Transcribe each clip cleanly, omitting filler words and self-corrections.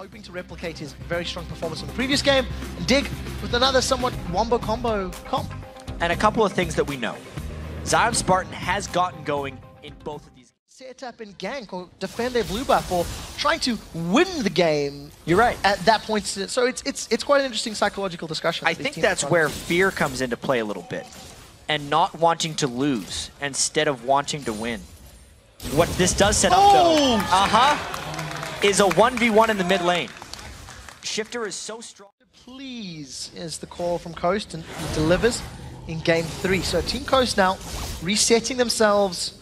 hoping to replicate his very strong performance from the previous game, and Dig with another somewhat wombo combo comp. And a couple of things that we know. Zion Spartan has gotten going in both of these. Set up and gank or defend their blue buff or trying to win the game. You're right. At that point, so it's quite an interesting psychological discussion. I think that's where fear comes into play a little bit, and not wanting to lose instead of wanting to win. What this does set up though, is a 1v1 in the mid lane. Shifter is so strong. Please is the call from Coast, and he delivers in game 3. So Team Coast now resetting themselves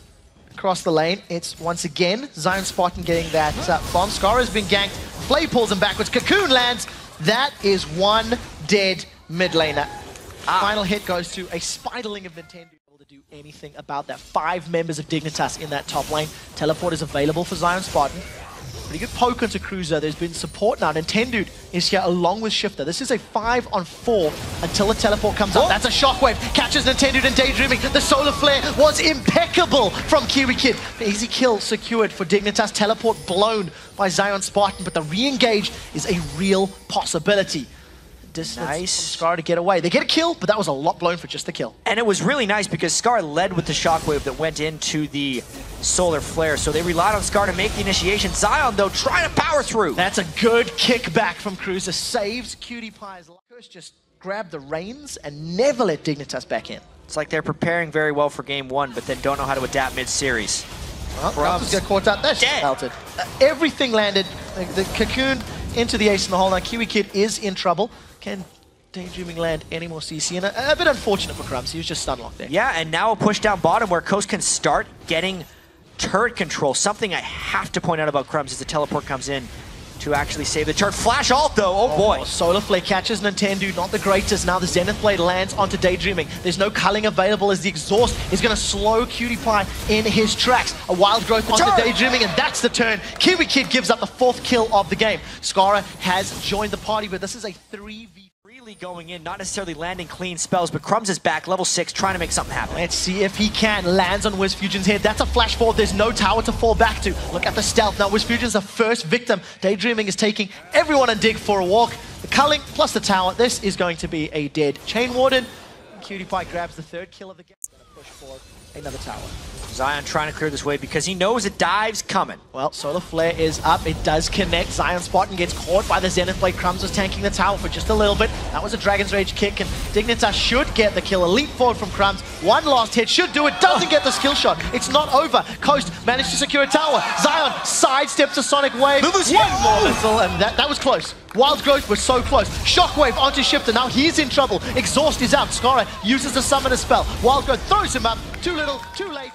across the lane. It's once again Zion Spartan getting that bomb. Scar has been ganked. Flay pulls him backwards. Cocoon lands. That is one dead mid laner. Final hit goes to a Spiderling of Nintendo. Able to do anything about that. 5 members of Dignitas in that top lane. Teleport is available for Zion Spartan. Pretty good poke onto Cruiser. There's been support now. Nintendo is here along with Shifter. This is a 5-on-4 until the teleport comes up. That's a shockwave. Catches Nintendo and Daydreaming. The solar flare was impeccable from Kiwi Kid. The easy kill secured for Dignitas. Teleport blown by Zion Spartan, but the re-engage is a real possibility. Distance from Scar to get away. They get a kill, but that was a lot blown for just the kill. And it was really nice because Scar led with the shockwave that went into the solar flare, so they relied on Scar to make the initiation. Zion, though, trying to power through. That's a good kickback from Cruiser. Saves Cutie Pie's life. Just grab the reins and never let Dignitas back in. It's like they're preparing very well for game 1, but then don't know how to adapt mid-series. Well, Crumbs got caught out. That's melted. Everything landed. The Cocoon into the ace in the hole. Now Kiwi Kid is in trouble. Can Daydreaming land any more CC? And a bit unfortunate for Crumbs. He was just stun locked there. Yeah, and now a push down bottom where Coast can start getting turret control. Something I have to point out about Crumbs is the teleport comes in to actually save the turret. Flash ult though, oh boy. Solar Flare catches Nintendo, not the greatest. Now the Zenith Blade lands onto Daydreaming. There's no culling available as the exhaust is going to slow Cutie Pie in his tracks. A wild growth onto Daydreaming, and that's the turn. Kiwi Kid gives up the 4th kill of the game. Skara has joined the party, but this is a 3v. Really going in, not necessarily landing clean spells, but Crumbs is back, level 6, trying to make something happen. Let's see if he can. Lands on WizFusion's head. That's a flash forward. There's no tower to fall back to. Look at the stealth. Now WizFusion's the first victim. Daydreaming is taking everyone on Dig for a walk. The culling plus the tower. This is going to be a dead Chain Warden. Cutie Pie grabs the 3rd kill of the game. Gonna push forward another tower. Zion trying to clear this way because he knows a dive's coming. Well, Solar Flare is up. It does connect. Zion Spartan gets caught by the Zenith Blade. Crumbs was tanking the tower for just a little bit. That was a Dragon's Rage kick, and Dignitas should get the kill. A leap forward from Crumbs. One last hit should do it. Doesn't get the skill shot. It's not over. Coast managed to secure a tower. Zion sidesteps a Sonic Wave. One more missile, and that was close. Wild Growth was so close. Shockwave onto Shifter. Now he's in trouble. Exhaust is out. Skara uses the Summoner spell. Wild Growth throws him up. Too little, too late.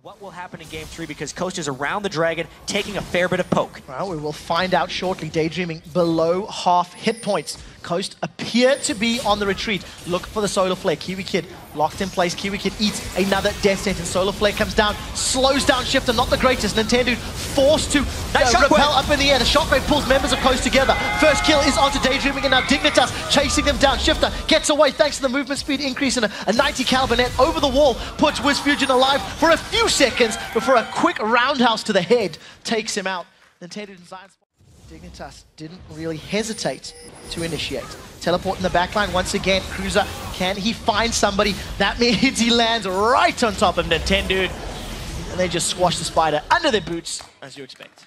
What will happen in game 3 because Coast is around the dragon, taking a fair bit of poke. Well, we will find out shortly. Daydreaming below half hit points. Coast appear to be on the retreat. Look for the Solar Flare. Kiwi Kid locked in place. Kiwi Kid eats another death sentence. Solar Flare comes down, slows down Shifter, not the greatest. Nintendo forced to repel up in the air. The Shockwave pulls members of Coast together. First kill is onto Daydreaming, and now Dignitas chasing them down. Shifter gets away thanks to the movement speed increase, and a 90 caliber net over the wall puts WizFusion alive for a few seconds before a quick roundhouse to the head takes him out. Nintendo and Zion Dignitas didn't really hesitate to initiate. Teleport in the backline once again. Cruiser, can he find somebody? That means he lands right on top of Nintendo. And they just squash the spider under their boots, as you expect.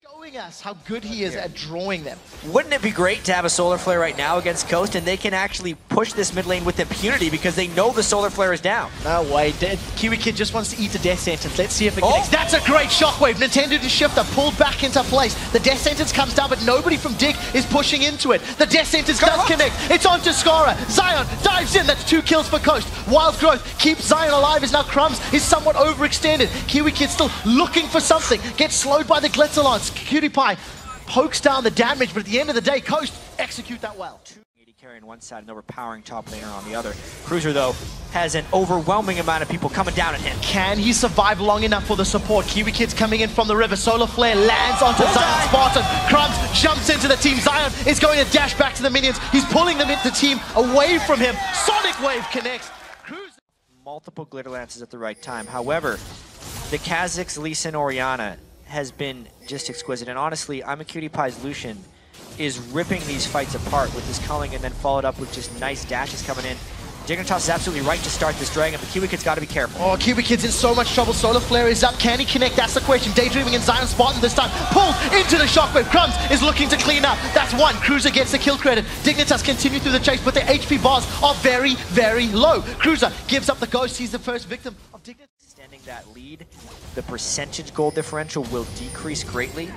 Showing us how good he is at drawing them. Wouldn't it be great to have a Solar Flare right now against Coast, and they can actually push this mid lane with impunity because they know the Solar Flare is down? No way. Kiwi Kid just wants to eat the death sentence. Let's see if it connects. That's a great shockwave. Nintendo and Shifter pulled back into place. The death sentence comes down, but nobody from Dig is pushing into it. The death sentence does connect. It's onto Skara. Zion dives in. That's 2 kills for Coast. Wild Growth keeps Zion alive as now Crumbs is somewhat overextended. Kiwi Kid still looking for something. Gets slowed by the Glitzerlance. Cutie Pie pokes down the damage, but at the end of the day, Coast execute that well. 80 carry on one side, an overpowering top laner on the other. Cruiser, though, has an overwhelming amount of people coming down at him. Can he survive long enough for the support? Kiwi Kid's coming in from the river. Solar Flare lands onto Zion Spartan. Crumbs jumps into the team. Zion is going to dash back to the minions. He's pulling them into the team away from him. Sonic Wave connects. Cruiser. Multiple glitter lances at the right time. However, the Kha'Zix, Lee Sin, Orianna has been just exquisite. And honestly, I'm a Cutie Pie's Lucian. is ripping these fights apart with his culling and then followed up with just nice dashes coming in. Dignitas is absolutely right to start this dragon, but Kiwi Kid's got to be careful. Oh, Kiwi Kid's in so much trouble. Solar Flare is up. Can he connect? That's the question. Daydreaming and Zion Spartan this time. Pulled into the shockwave. Crumbs is looking to clean up. That's one. Cruiser gets the kill credit. Dignitas continue through the chase, but their HP bars are very, very low. Cruiser gives up the ghost. He's the first victim of Dignitas. Extending that lead, the percentage goal differential will decrease greatly.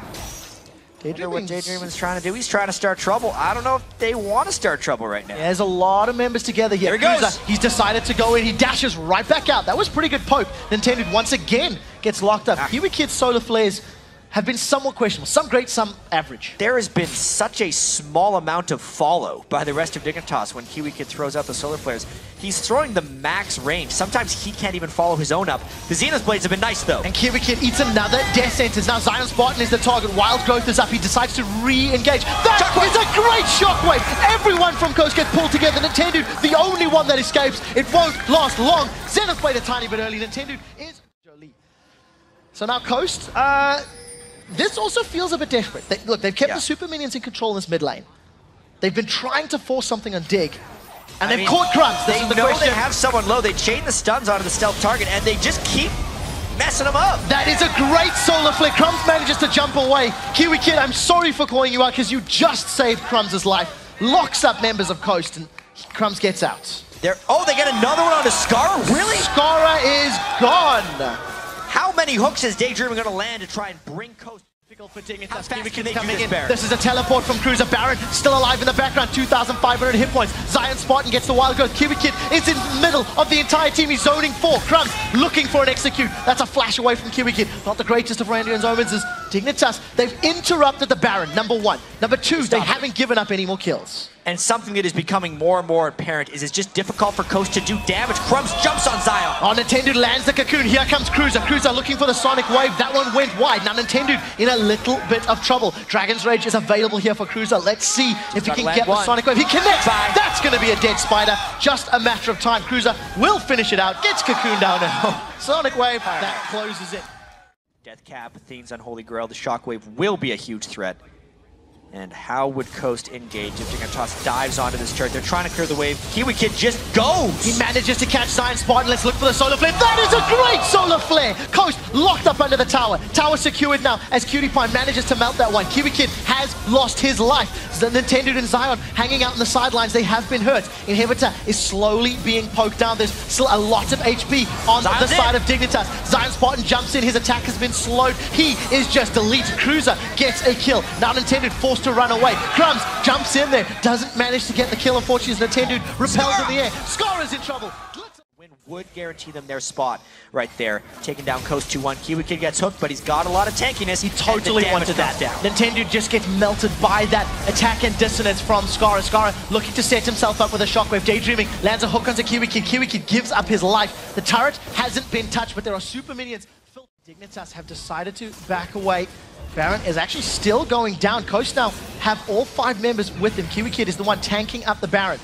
I wonder what Daydreaming's trying to do. He's trying to start trouble. I don't know if they want to start trouble right now. Yeah, there's a lot of members together here. There he goes. He's decided to go in. He dashes right back out. That was pretty good poke. Nintendo once again gets locked up. Kiwi Kid's solar flares have been somewhat questionable. Some great, some average. There has been such a small amount of follow by the rest of Dignitas when Kiwi Kid throws out the solar flares. He's throwing the max range. Sometimes he can't even follow his own up. The Xenos Blades have been nice, though. And Kiwi Kid eats another death sentence. Now Zion Spartan is the target. Wild Growth is up. He decides to re-engage. That is a great shockwave. Everyone from Coast gets pulled together. Nintendo, the only one that escapes. It won't last long. Xenos played a tiny bit early. Nintendo is Jolie. So now Coast, this also feels a bit desperate. Look, they've kept the super minions in control in this mid lane. They've been trying to force something on Dig. And they've caught Crumbs. They know they have someone low. They chain the stuns onto the stealth target, and they just keep messing them up. That is a great solar flick. Crumbs manages to jump away. Kiwi Kid, I'm sorry for calling you out because you just saved Crumbs' life. Locks up members of Coast, and Crumbs gets out. Oh, they get another one onto Scar? Really? Scara is gone. How many hooks is Daydreaming going to land to try and bring Coast? For Dignitas. How fast can they do this, Baron? This is a teleport from Cruiser. Baron still alive in the background, 2,500 hit points. Zion Spartan gets the wild growth. Kiwi Kid is in the middle of the entire team. He's zoning 4. Crumbs looking for an execute. That's a flash away from Kiwi Kid. Not the greatest of Randian's omens is Dignitas. They've interrupted the Baron, number 1. Number 2, they haven't given up any more kills. And something that is becoming more and more apparent is it's just difficult for Coast to do damage. Crumbs jumps on Zion. Oh, Nintendo lands the cocoon. Here comes Cruiser. Cruiser looking for the Sonic Wave. That one went wide. Now Nintendo in a little bit of trouble. Dragon's Rage is available here for Cruiser. Let's see if he can get the Sonic Wave. He connects. That's going to be a dead spider. Just a matter of time. Cruiser will finish it out. Gets cocoon down now. Sonic Wave, that closes it. Death Cap, Athene's Unholy Grail. The Shockwave will be a huge threat. And how would Coast engage if Dignitas dives onto this turret? They're trying to clear the wave. Kiwi Kid just goes! He manages to catch Zion Spartan. Let's look for the solar flare. That is a great solar flare! Coast locked up under the tower. Tower secured now as Cutie Pie manages to melt that one. Kiwi Kid has lost his life. The Nintendo and Zion hanging out on the sidelines. They have been hurt. Inhibitor is slowly being poked down. There's still a lot of HP on the side of Dignitas. Zion Spartan jumps in. His attack has been slowed. He is just elite. Cruiser gets a kill. Now Nintendo forced to run away. Crumbs jumps in there, doesn't manage to get the kill. Unfortunately, Nintendo repels in the air. Scar is in trouble. Win would guarantee them their spot right there. Taking down Coast 2-1. Kiwi Kid gets hooked, but he's got a lot of tankiness. He totally wanted that down. Nintendo just gets melted by that attack and dissonance from Scara. Scara looking to set himself up with a shockwave. Daydreaming lands a hook onto Kiwi Kid. Kiwi Kid gives up his life. The turret hasn't been touched, but there are super minions. Dignitas have decided to back away. Baron is actually still going down. Coast now have all 5 members with him. Kiwi Kid is the one tanking up the Baron.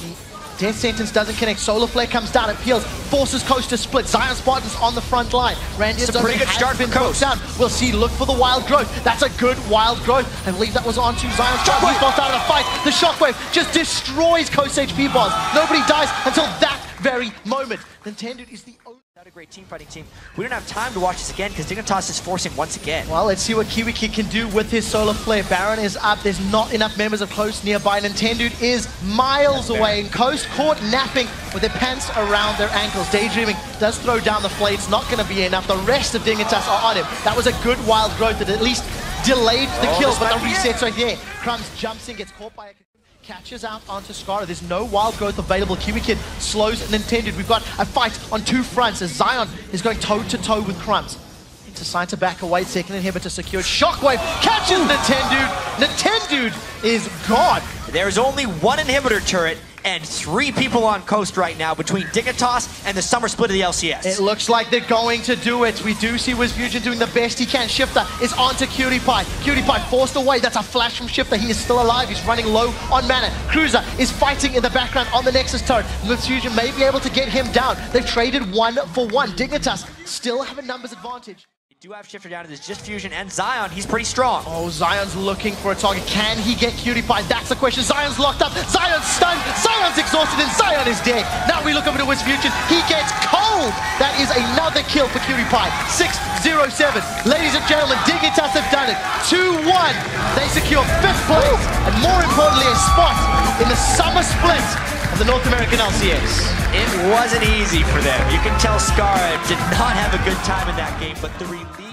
The death sentence doesn't connect. Solar Flare comes down, it peels, forces Coast to split. Zion Spartan's on the front line. Randian's a pretty good start for Coast. Down. We'll see, look for the wild growth. That's a good wild growth. I believe that was onto Zion Spartan. He's lost out of the fight. The shockwave just destroys Coast HP bars. Nobody dies until that very moment. Nintendo is the only... Not a great team fighting team. We don't have time to watch this again because Dignitas is forcing once again. Well, let's see what Kiwi Kid can do with his solar flare. Baron is up. There's not enough members of Coast nearby. Nintendo is miles away, and Coast caught napping with their pants around their ankles. Daydreaming does throw down the flare. It's not going to be enough. The rest of Dignitas are on him. That was a good wild growth that at least delayed the kill, but the resets are here. Crumbs jumps in, gets caught by a... catches out onto Scara. There's no wild growth available. Kiwi Kid slows Nintendo. We've got a fight on 2 fronts as Zion is going toe-to-toe with Crumbs. Decide to back away. Second inhibitor secured. Shockwave catches Nintendo. Nintendo is gone. There's only 1 inhibitor turret and 3 people on Coast right now between Dignitas and the summer split of the LCS. It looks like they're going to do it. We do see WizFusion doing the best he can. Shifter is onto Cutie Pie. Cutie Pie forced away. That's a flash from Shifter. He is still alive. He's running low on mana. Cruiser is fighting in the background on the Nexus turret. WizFusion may be able to get him down. They've traded 1 for 1. Dignitas still have a numbers advantage. do have Shifter down. There's just Fusion and Zion. He's pretty strong. Oh, Zion's looking for a target. Can he get Cutie Pie? That's the question. Zion's locked up. Zion's stunned. Zion's exhausted, and Zion is dead. Now we look over to Wiz Fusion. He gets cold. That is another kill for Cutie Pie. 6-0-7. Ladies and gentlemen, Dignitas have done it. 2-1. They secure 5th place, and more importantly, a spot in the summer split of the North American LCS. It wasn't easy for them. You can tell Scar did not have a good time in that game, but the relief